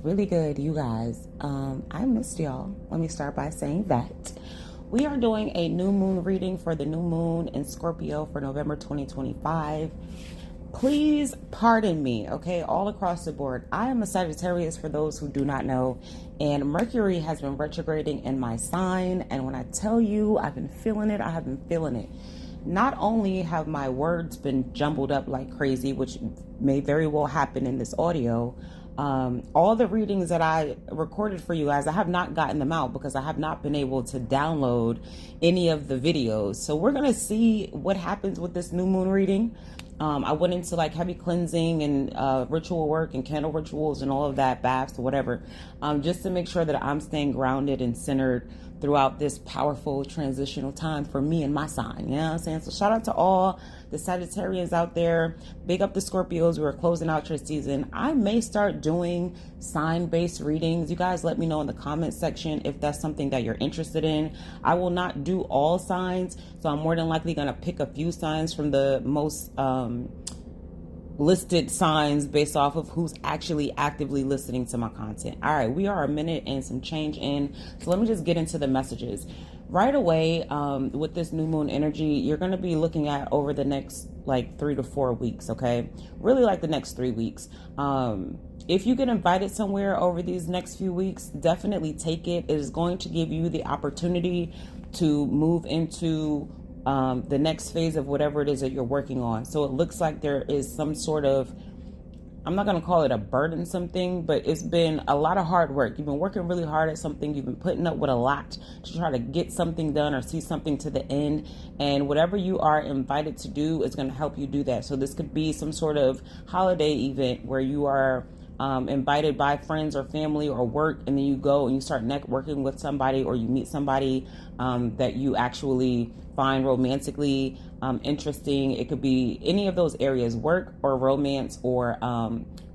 really good, you guys. I missed y'all. Let me start by saying that. We are doing a new moon reading for the new moon in Scorpio for November 2025. Please pardon me, okay, all across the board. I am a Sagittarius for those who do not know, and Mercury has been retrograding in my sign. And when I tell you I've been feeling it, I have been feeling it. Not only have my words been jumbled up like crazy, which may very well happen in this audio, all the readings that I recorded for you guys, I have not gotten them out because I have not been able to download any of the videos. So we're going to see what happens with this new moon reading. I went into like heavy cleansing and ritual work and candle rituals and all of that, baths or whatever, just to make sure that I'm staying grounded and centered throughout this powerful transitional time for me and my sign. You know what I'm saying? So shout out to all the Sagittarians out there. Big up the Scorpios. We're closing out your season. I may start doing sign-based readings. You guys let me know in the comment section if that's something that you're interested in. I will not do all signs, so I'm more than likely going to pick a few signs from the most listed signs based off of who's actually actively listening to my content. All right, we are a minute and some change in, so let me just get into the messages right away. With this new moon energy, you're going to be looking at over the next like 3 to 4 weeks. Okay, really like the next 3 weeks. If you get invited somewhere over these next few weeks, definitely take it. It is going to give you the opportunity to move into the next phase of whatever it is that you're working on. So it looks like there is some sort of, I'm not going to call it a burdensome thing, but it's been a lot of hard work. You've been working really hard at something. You've been putting up with a lot to try to get something done or see something to the end. And whatever you are invited to do is going to help you do that. So this could be some sort of holiday event where you are invited by friends or family or work, and then you go and you start networking with somebody, or you meet somebody that you actually find romantically interesting. It could be any of those areas: work or romance or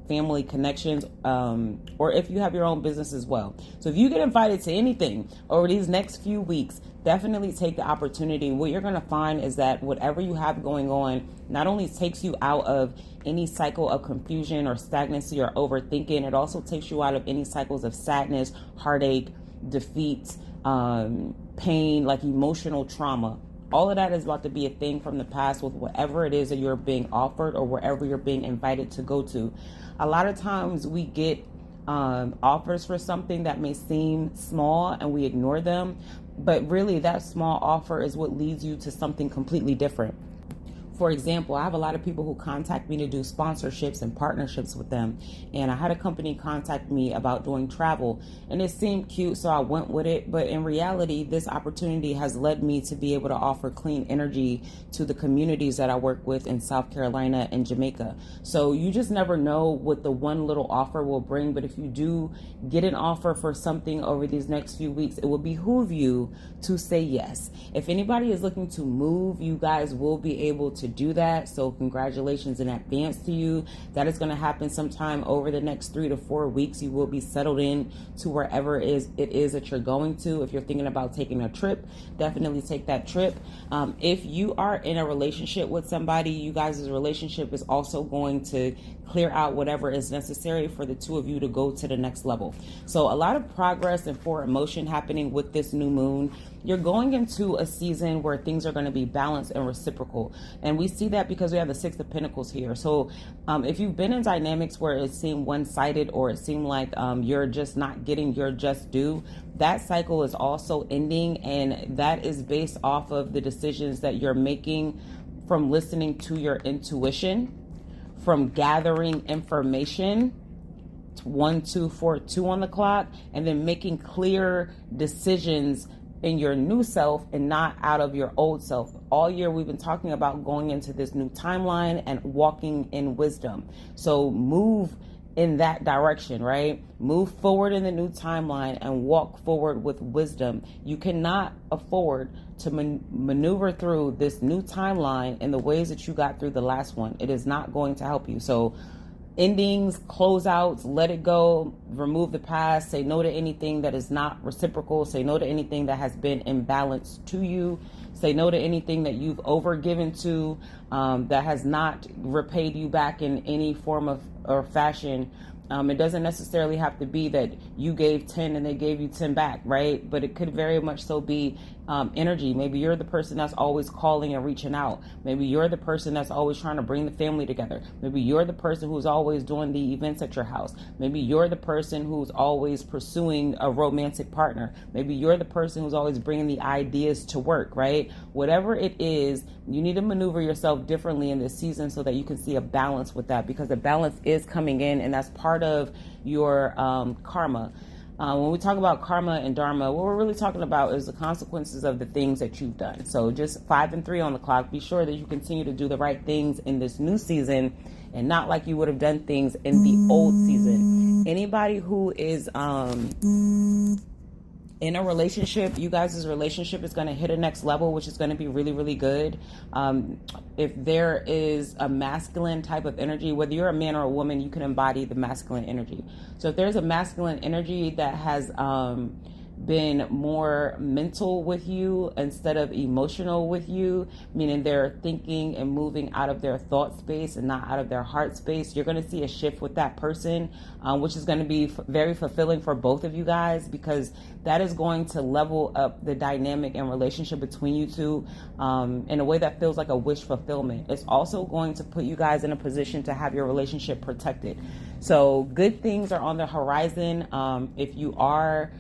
family connections, or if you have your own business as well. So if you get invited to anything over these next few weeks, definitely take the opportunity. What you're going to find is that whatever you have going on not only takes you out of any cycle of confusion or stagnancy or overthinking, it also takes you out of any cycles of sadness, heartache, defeat, pain, like emotional trauma. All of that is about to be a thing from the past with whatever it is that you're being offered or wherever you're being invited to go to. A lot of times we get offers for something that may seem small and we ignore them, but really that small offer is what leads you to something completely different. For example, I have a lot of people who contact me to do sponsorships and partnerships with them. And I had a company contact me about doing travel, and it seemed cute, so I went with it. But in reality, this opportunity has led me to be able to offer clean energy to the communities that I work with in South Carolina and Jamaica. So you just never know what the one little offer will bring. But if you do get an offer for something over these next few weeks, it will behoove you to say yes. If anybody is looking to move, you guys will be able to do that. So congratulations in advance to you. That is going to happen sometime over the next 3 to 4 weeks. You will be settled in to wherever it is that you're going to. If you're thinking about taking a trip, definitely take that trip. If you are in a relationship with somebody, you guys' relationship is also going to clear out whatever is necessary for the two of you to go to the next level. So a lot of progress and forward motion happening with this new moon. You're going into a season where things are going to be balanced and reciprocal. And we see that because we have the Six of Pentacles here. So if you've been in dynamics where it seemed one-sided, or it seemed like you're just not getting your just due, that cycle is also ending. And that is based off of the decisions that you're making from listening to your intuition, from gathering information, 1, 2, 4, 2 on the clock, and then making clear decisions in your new self and not out of your old self. All year we've been talking about going into this new timeline and walking in wisdom. So move in that direction, right? Move forward in the new timeline and walk forward with wisdom. You cannot afford to maneuver through this new timeline in the ways that you got through the last one. It is not going to help you. So endings, closeouts, let it go, remove the past, say no to anything that is not reciprocal, say no to anything that has been imbalanced to you, say no to anything that you've overgiven to that has not repaid you back in any form of or fashion. It doesn't necessarily have to be that you gave 10 and they gave you 10 back, right? But it could very much so be energy. Maybe you're the person that's always calling and reaching out. Maybe you're the person that's always trying to bring the family together. Maybe you're the person who's always doing the events at your house. Maybe you're the person who's always pursuing a romantic partner. Maybe you're the person who's always bringing the ideas to work, right? Whatever it is, you need to maneuver yourself differently in this season so that you can see a balance with that, because the balance is coming in, and that's part of your karma. When we talk about karma and dharma, what we're really talking about is the consequences of the things that you've done. So just 5 and 3 on the clock. Be sure that you continue to do the right things in this new season and not like you would have done things in the old season. Anybody who is in a relationship, you guys' relationship is going to hit a next level, which is going to be really, really good. If there is a masculine type of energy, whether you're a man or a woman, you can embody the masculine energy. So if there's a masculine energy that has been more mental with you instead of emotional with you, meaning they're thinking and moving out of their thought space and not out of their heart space, you're going to see a shift with that person, which is going to be very fulfilling for both of you guys, because that is going to level up the dynamic and relationship between you two in a way that feels like a wish fulfillment. It's also going to put you guys in a position to have your relationship protected. So good things are on the horizon. If you are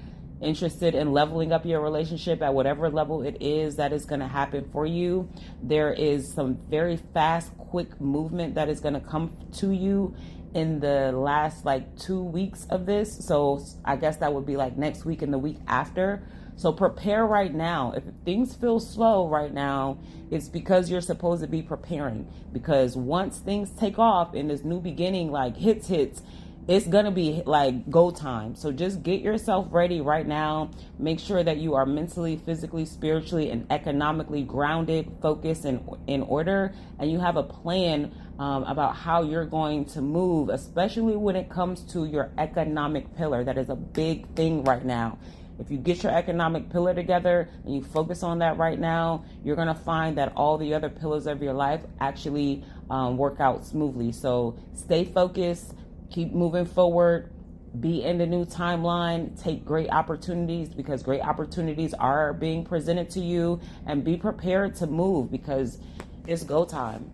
interested in leveling up your relationship at whatever level it is that is going to happen for you, there is some very fast, quick movement that is going to come to you in the last 2 weeks of this. So I guess that would be next week and the week after. So prepare right now. If things feel slow right now, it's because you're supposed to be preparing, because once things take off in this new beginning, hits, it's going to be go time. So just get yourself ready right now. Make sure that you are mentally, physically, spiritually, and economically grounded, focused, and in order. And you have a plan about how you're going to move, especially when it comes to your economic pillar. That is a big thing right now. If you get your economic pillar together and you focus on that right now, you're going to find that all the other pillars of your life actually work out smoothly. So stay focused. Keep moving forward, be in the new timeline, take great opportunities, because great opportunities are being presented to you, and be prepared to move because it's go time.